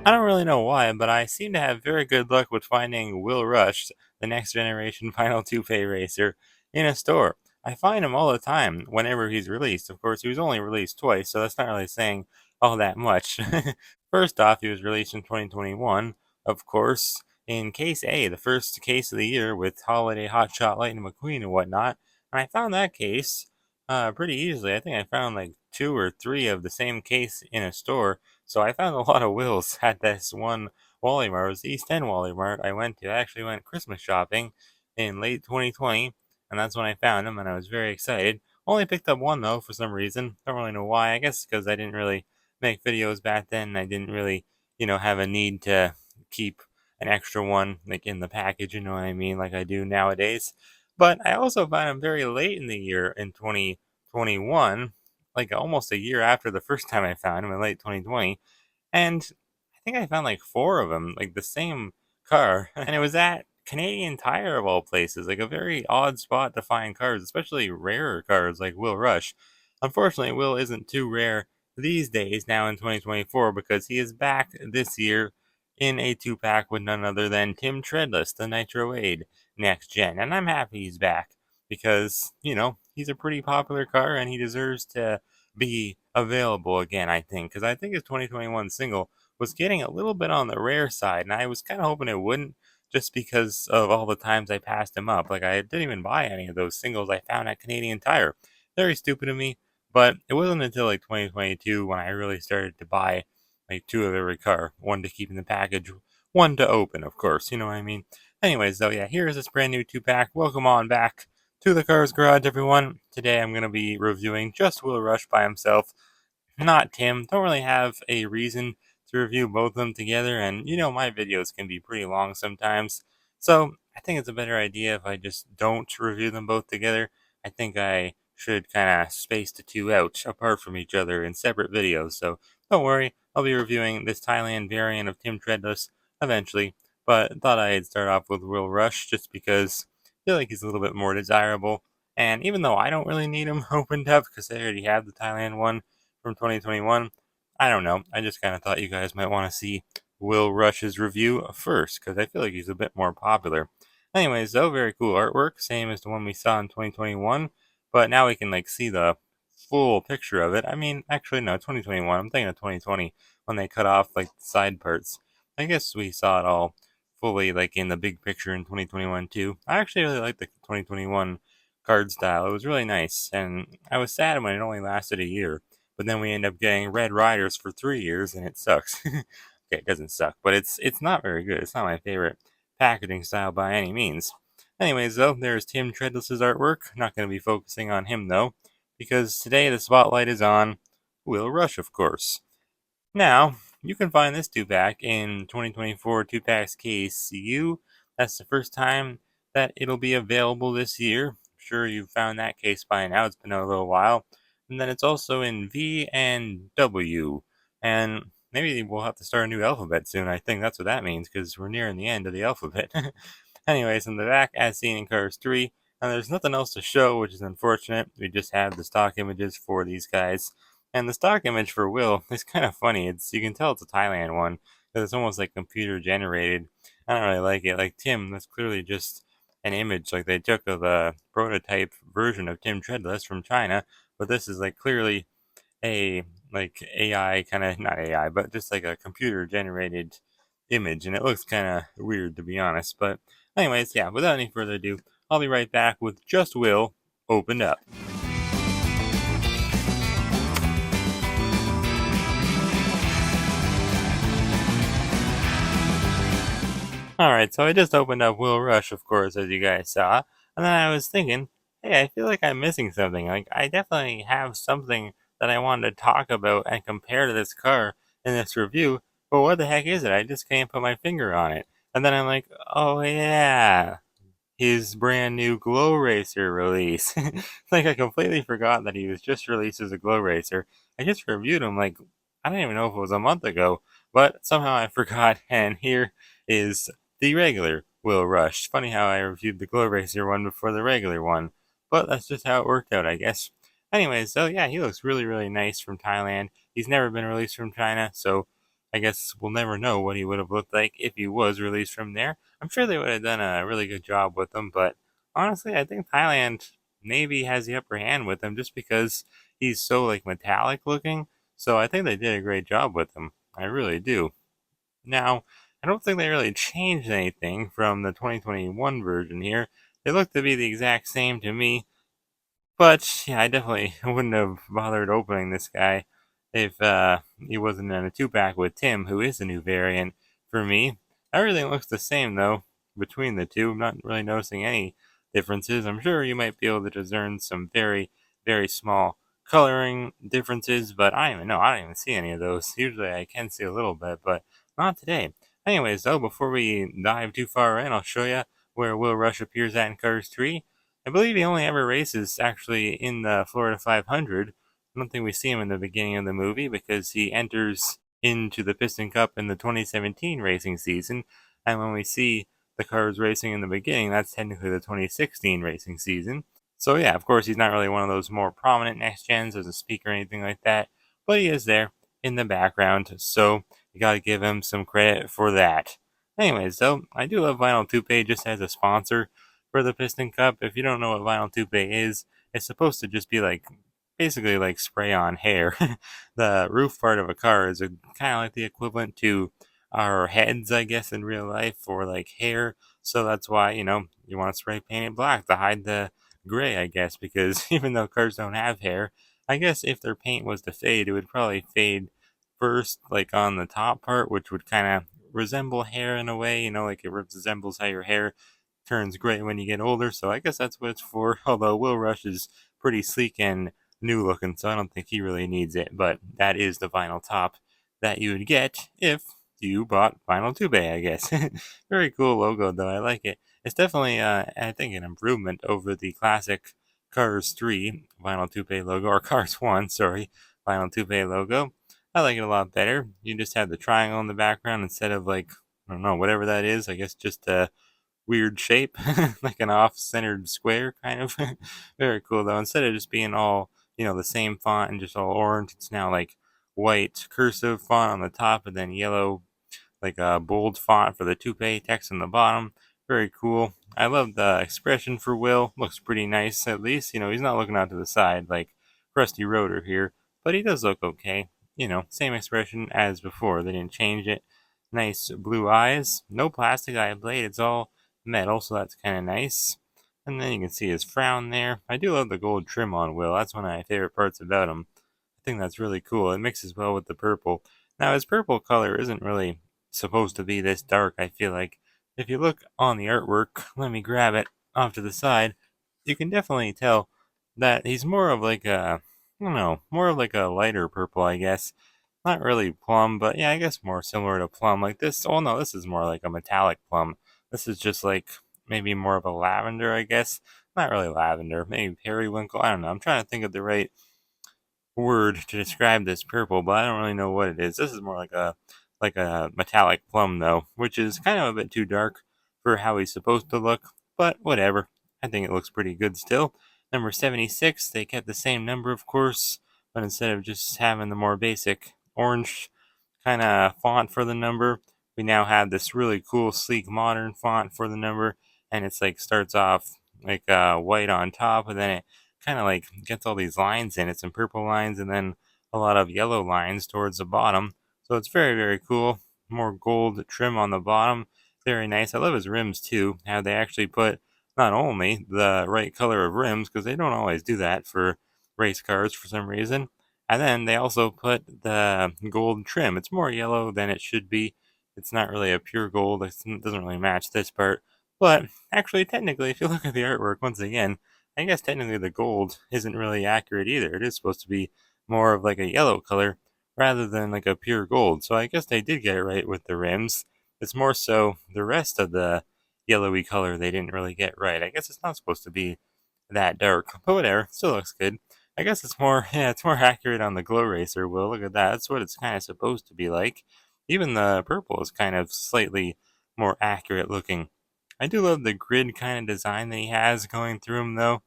I don't really know why, but I seem to have very good luck with finding Will Rush, the next generation Vinyl Toupee racer, in a store. I find him all the time whenever he's released. Of course, he was only released twice, so that's not really saying all that much. First off, he was released in 2021, of course, in Case A, the first case of the year with Holiday Hotshot Lightning McQueen and whatnot. And I found that case pretty easily. I think I found like two or three of the same case in a store, so I found a lot of Wills at this one Wally Mart. It was the East End Wally Mart I went to. I actually went Christmas shopping in late 2020, and that's when I found them, and I was very excited. Only picked up one though for some reason. Don't really know why. I guess because I didn't really make videos back then. I didn't really, have a need to keep an extra one like in the package. You know what I mean? Like I do nowadays. But I also found them very late in the year in 2021, like almost a year after the first time I found them in late 2020. And I think I found like four of them, like the same car. And it was at Canadian Tire of all places, like a very odd spot to find cars, especially rarer cars like Will Rush. Unfortunately, Will isn't too rare these days now in 2024 because he is back this year in a two pack with none other than Tim Treadless, the Nitro Aid next gen. And I'm happy he's back because, he's a pretty popular car and he deserves to be available again, I think, because I think his 2021 single was getting a little bit on the rare side, and I was kind of hoping it wouldn't just because of all the times I passed him up. Like, I didn't even buy any of those singles I found at Canadian Tire. Very stupid of me, but it wasn't until like 2022 when I really started to buy like two of every car, one to keep in the package, one to open, of course, you know what I mean? Anyways, though, yeah, here's this brand new two pack. Welcome on back to the Cars Garage, everyone. Today I'm going to be reviewing just Will Rush by himself, not Tim. Don't really have a reason to review both of them together, and my videos can be pretty long sometimes. So I think it's a better idea if I just don't review them both together. I think I should kind of space the two out apart from each other in separate videos. So don't worry, I'll be reviewing this Thailand variant of Tim Treadless eventually. But thought I'd start off with Will Rush just because I feel like he's a little bit more desirable. And even though I don't really need him opened up because I already have the Thailand one from 2021, I don't know. I just kind of thought you guys might want to see Will Rush's review first because I feel like he's a bit more popular. Anyways, though, very cool artwork, same as the one we saw in 2021, but now we can like see the full picture of it. I mean, actually, no, 2021. I'm thinking of 2020 when they cut off like the side parts. I guess we saw it all fully like in the big picture in 2021 too. I actually really like the 2021 card style. It was really nice, and I was sad when it only lasted a year. But then we end up getting Red Riders for 3 years, and it sucks. Okay, it doesn't suck, but it's not very good. It's not my favorite packaging style by any means. Anyways, though, there's Tim Treadless's artwork. Not going to be focusing on him though, because today the spotlight is on Will Rush, of course. Now, you can find this two-pack in 2024 two-packs case U. That's the first time that it'll be available this year. I'm sure you've found that case by now. It's been a little while. And then it's also in V and W. And maybe we'll have to start a new alphabet soon. I think that's what that means because we're nearing the end of the alphabet. Anyways, in the back, as seen in Cars 3, and there's nothing else to show, which is unfortunate. We just have the stock images for these guys. And the stock image for Will is kind of funny. You can tell it's a Thailand one because it's almost like computer generated. I don't really like it. Like Tim, that's clearly just an image like they took of a prototype version of Tim Treadless from China, but this is like clearly a like AI kind of, not AI, but just like a computer generated image, and it looks kind of weird to be honest. But anyways, yeah, without any further ado, I'll be right back with just Will opened up. Alright, so I just opened up Will Rush, of course, as you guys saw, and then I was thinking, hey, I feel like I'm missing something. Like, I definitely have something that I wanted to talk about and compare to this car in this review, but what the heck is it? I just can't put my finger on it. And then I'm like, oh yeah, his brand new Glow Racer release. Like, I completely forgot that he was just released as a Glow Racer. I just reviewed him, like, I don't even know if it was a month ago, but somehow I forgot, and here is the regular Will Rush. Funny how I reviewed the Glow Racer one before the regular one, but that's just how it worked out, I guess. Anyways, so yeah, he looks really, really nice from Thailand. He's never been released from China, so I guess we'll never know what he would have looked like if he was released from there. I'm sure they would have done a really good job with him, but honestly, I think Thailand maybe has the upper hand with him just because he's so like metallic looking. So I think they did a great job with him. I really do. Now, I don't think they really changed anything from the 2021 version here. They look to be the exact same to me, but yeah, I definitely wouldn't have bothered opening this guy if he wasn't in a two pack with Tim, who is the new variant for me. Everything looks the same though between the two. I'm not really noticing any differences. I'm sure you might be able to discern some very, very small coloring differences, but I don't even know. I don't even see any of those. Usually I can see a little bit, but not today. Anyways, though, before we dive too far in, I'll show you where Will Rush appears at in Cars 3. I believe he only ever races actually in the Florida 500. I don't think we see him in the beginning of the movie because he enters into the Piston Cup in the 2017 racing season. And when we see the cars racing in the beginning, that's technically the 2016 racing season. So, yeah, of course, he's not really one of those more prominent next gens as a speaker or anything like that, but he is there in the background. So, you got to give him some credit for that. Anyways, though, I do love Vinyl Toupee just as a sponsor for the Piston Cup. If you don't know what Vinyl Toupee is, it's supposed to just be like basically like spray on hair. The roof part of a car is kind of like the equivalent to our heads, I guess, in real life, or like hair. So that's why, you want to spray paint it black to hide the gray, I guess, because even though cars don't have hair, I guess if their paint was to fade, it would probably fade first, like on the top part, which would kind of resemble hair in a way, like it resembles how your hair turns gray when you get older. So I guess that's what it's for. Although Will Rush is pretty sleek and new looking, so I don't think he really needs it. But that is the vinyl top that you would get if you bought Vinyl Toupee, I guess. Very cool logo, though. I like it. It's definitely, I think, an improvement over the classic Cars 3 Vinyl Toupee logo, or Cars 1, sorry, Vinyl Toupee logo. I like it a lot better. You just have the triangle in the background instead of, like, I don't know, whatever that is. I guess just a weird shape, like an off-centered square, kind of. Very cool, though. Instead of just being all, the same font and just all orange, it's now like white cursive font on the top and then yellow like a bold font for the toupee text on the bottom. Very cool. I love the expression for Will. Looks pretty nice, at least. He's not looking out to the side like Rusty Rotor here, but he does look okay. Same expression as before. They didn't change it. Nice blue eyes. No plastic eye blade. It's all metal, so that's kind of nice. And then you can see his frown there. I do love the gold trim on Will. That's one of my favorite parts about him. I think that's really cool. It mixes well with the purple. Now, his purple color isn't really supposed to be this dark, I feel like. If you look on the artwork, let me grab it off to the side, you can definitely tell that he's more of like a, I don't know, more of like a lighter purple, I guess. Not really plum, but yeah, I guess more similar to plum. Like this, oh no, this is more like a metallic plum. This is just like maybe more of a lavender, I guess. Not really lavender, maybe periwinkle. I don't know. I'm trying to think of the right word to describe this purple, but I don't really know what it is. This is more like a metallic plum though, which is kind of a bit too dark for how he's supposed to look, but whatever. I think it looks pretty good still. Number 76, they kept the same number, of course, but instead of just having the more basic orange kind of font for the number, we now have this really cool, sleek, modern font for the number, and it's like starts off like white on top, and then it kind of like gets all these lines in it, some purple lines, and then a lot of yellow lines towards the bottom. So it's very, very cool. More gold trim on the bottom. Very nice. I love his rims too. How they actually put not only the right color of rims, because they don't always do that for race cars for some reason, and then they also put the gold trim. It's more yellow than it should be. It's not really a pure gold. It doesn't really match this part. But actually, technically, if you look at the artwork once again, I guess technically the gold isn't really accurate either. It is supposed to be more of like a yellow color rather than like a pure gold. So I guess they did get it right with the rims. It's more so the rest of the yellowy color they didn't really get right. I guess it's not supposed to be that dark, but whatever. Still looks good. I guess it's more, yeah, it's more accurate on the Glow Racer. Well, look at that. That's what it's kind of supposed to be like. Even the purple is kind of slightly more accurate looking. I do love the grid kind of design that he has going through him, though.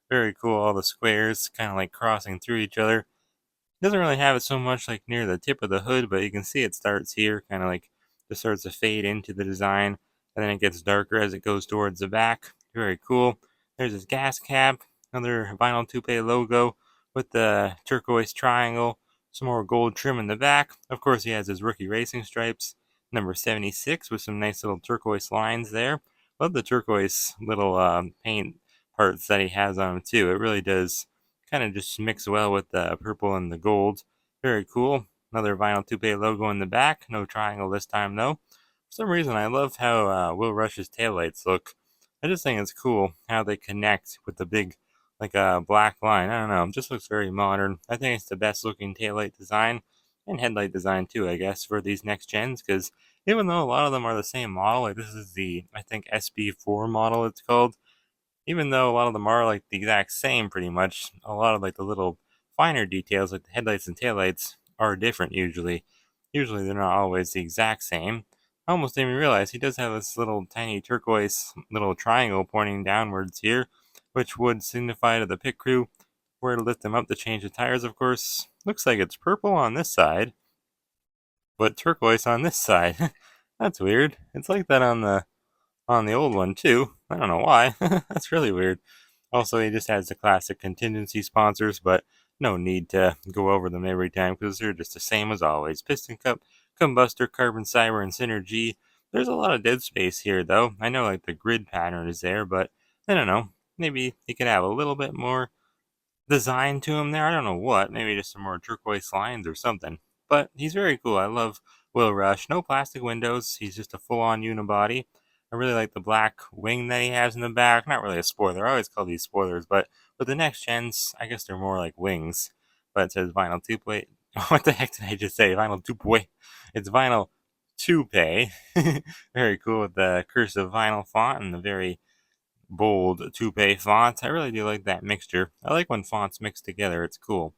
Very cool. All the squares kind of like crossing through each other. Doesn't really have it so much like near the tip of the hood, but you can see it starts here, kind of like just starts to fade into the design, and then it gets darker as it goes towards the back. Very cool. There's his gas cap, another Vinyl Toupee logo with the turquoise triangle, some more gold trim in the back. Of course, he has his rookie racing stripes, number 76, with some nice little turquoise lines there. Love the turquoise little paint parts that he has on him too. It really does kind of just mix well with the purple and the gold. Very cool. Another Vinyl Toupee logo in the back. No triangle this time though. For some reason, I love how Will Rush's taillights look. I just think it's cool how they connect with the big, like a black line. I don't know. It just looks very modern. I think it's the best looking taillight design and headlight design too, I guess, for these next gens. Because even though a lot of them are the same model, like this is the, I think, SB4 model it's called, even though a lot of them are like the exact same pretty much, a lot of like the little finer details like the headlights and taillights are different usually. Usually they're not always the exact same. I almost didn't even realize he does have this little tiny turquoise little triangle pointing downwards here, which would signify to the pit crew where to lift them up to change the tires, of course. Looks like it's purple on this side, but turquoise on this side. That's weird. It's like that on the old one too. I don't know why. That's really weird. Also, he just has the classic contingency sponsors, but no need to go over them every time because they're just the same as always. Piston Cup, Combustor, Carbon Cyber, and Synergy. There's a lot of dead space here, though. I know like the grid pattern is there, but I don't know. Maybe he could have a little bit more design to him there. I don't know what. Maybe just some more turquoise lines or something. But he's very cool. I love Will Rush. No plastic windows. He's just a full-on unibody. I really like the black wing that he has in the back. Not really a spoiler. I always call these spoilers, but with the next gens, I guess they're more like wings. But it says Vinyl Toupee. What the heck did I just say? Vinyl Toupee. It's Vinyl Toupee. Very cool with the cursive vinyl font and the very bold Toupee font. I really do like that mixture. I like when fonts mix together. It's cool.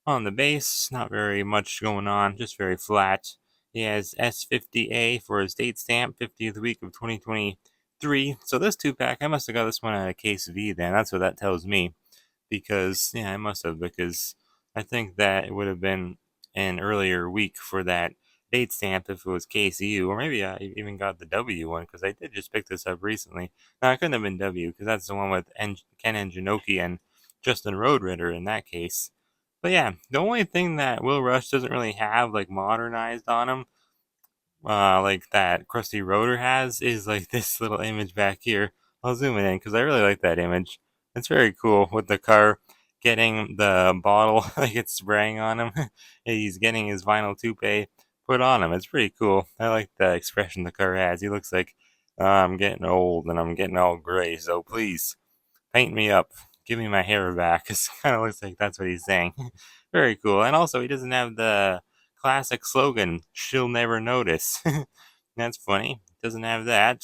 On the base, not very much going on, just very flat. He has S50A for his date stamp, 50th week of 2023. So this 2-pack, I must have got this one at a case V then. That's what that tells me. Because, yeah, I must have, because I think that it would have been an earlier week for that date stamp if it was KCU, or maybe I even got the W one, because I did just pick this up recently. No, it couldn't have been W, because that's the one with Ken Anjinoki and Justin Roadrunner in that case. But yeah, the only thing that Will Rush doesn't really have like modernized on him, like that Krusty Rotor has, is like this little image back here. I'll zoom it in because I really like that image. It's very cool with the car getting the bottle like it's spraying on him. He's getting his Vinyl Toupee put on him. It's pretty cool. I like the expression the car has. He looks like I'm getting old and I'm getting all gray, so please paint me up. Give me my hair back. It kind of looks like that's what he's saying. Very cool. And also, he doesn't have the classic slogan, "She'll never notice." That's funny. Doesn't have that.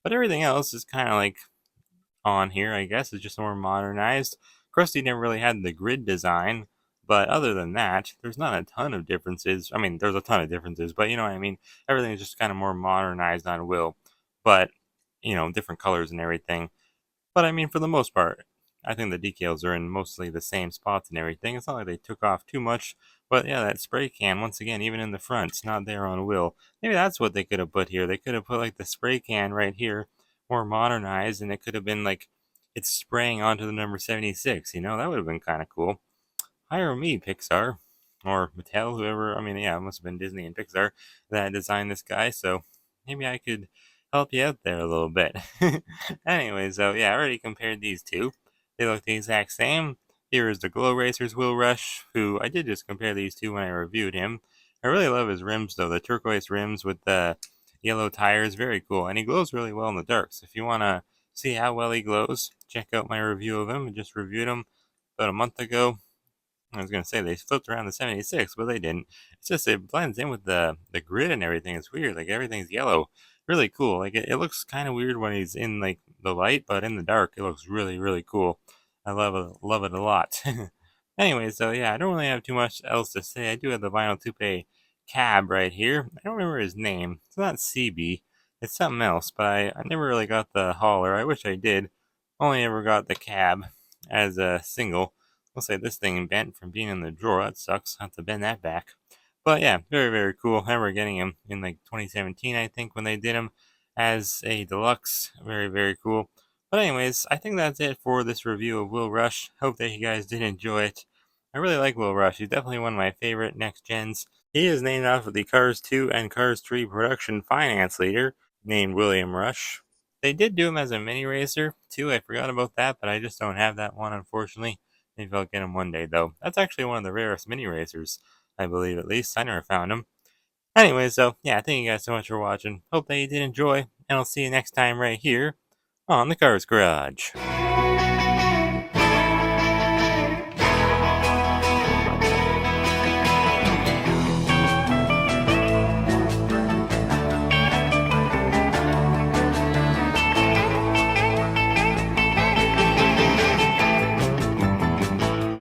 But everything else is kind of like on here, I guess. It's just more modernized. Krusty never really had the grid design. But other than that, there's not a ton of differences. I mean, there's a ton of differences, but you know what I mean? Everything is just kind of more modernized on Will. But, different colors and everything. But I mean, for the most part, I think the decals are in mostly the same spots and everything. It's not like they took off too much. But yeah, that spray can, once again, even in the front, it's not there on Will. Maybe that's what they could have put here. They could have put like the spray can right here, more modernized, and it could have been like it's spraying onto the number 76. That would have been kind of cool. Hire me, Pixar. Or Mattel, whoever. I mean, yeah, it must have been Disney and Pixar that designed this guy. So maybe I could help you out there a little bit. Anyway, so yeah, I already compared these two. They look the exact same. Here is the Glow Racers Will Rush, who I did just compare these two when I reviewed him. I really love his rims though, the turquoise rims with the yellow tires, very cool. And he glows really well in the dark. So if you want to see how well he glows, check out my review of him. I just reviewed him about a month ago. I was gonna say they flipped around the 76, but they didn't. It's just it blends in with the grid and everything. It's weird. Like everything's yellow. Really cool. Like it looks kind of weird when he's in like the light, but in the dark it looks really, really cool. I love it a lot. Anyway, so yeah, I don't really have too much else to say. I do have the Vinyl Toupee cab right here. I don't remember his name. It's not CB. It's something else, but I never really got the hauler. I wish I did. Only ever got the cab as a single. I'll say this thing bent from being in the drawer. That sucks. I have to bend that back. But yeah, very, very cool. I remember getting him in like 2017, I think, when they did him as a deluxe. Very, very cool. But anyways, I think that's it for this review of Will Rush. Hope that you guys did enjoy it. I really like Will Rush. He's definitely one of my favorite next gens. He is named after the Cars 2 and Cars 3 production finance leader named William Rush. They did do him as a mini racer too. I forgot about that, but I just don't have that one, unfortunately. Maybe I'll get him one day, though. That's actually one of the rarest mini racers, I believe, at least. I never found him. Anyways, so yeah, thank you guys so much for watching. Hope that you did enjoy, and I'll see you next time right here on the Cars Garage.